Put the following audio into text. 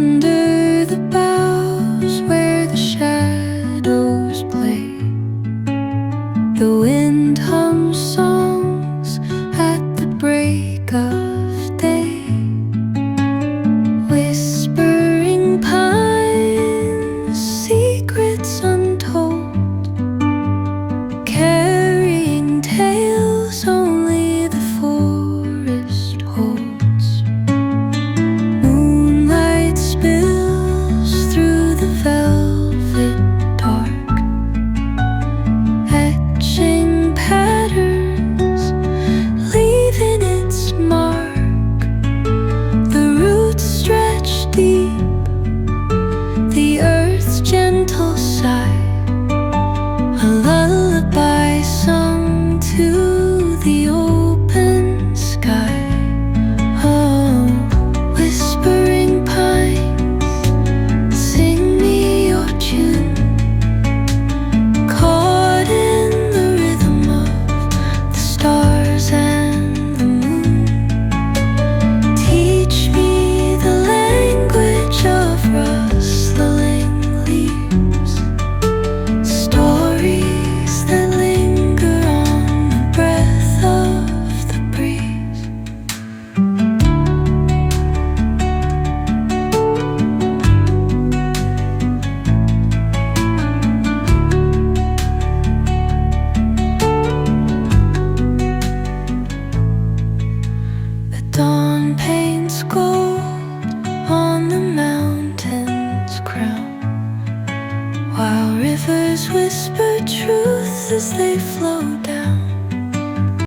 Under the boughs where the shadows play, the wind hums songs at the break of day. Whispering pines, secrets untold, carrying tales only the forest holds. Moonlight spills through the velvet dark, etching patterns, leaving its mark. The roots stretch deep, the earth's gentle sigh, a lullaby sung to the open sky. Oh, whispering pines, sing me your tune, caught in the rhythm of the stars and the moon. Teach me the language of rustling leaves, stories that linger on the breath of the breeze. The dawn paints gold on the mountain's crown, while rivers whisper truth as they flow down.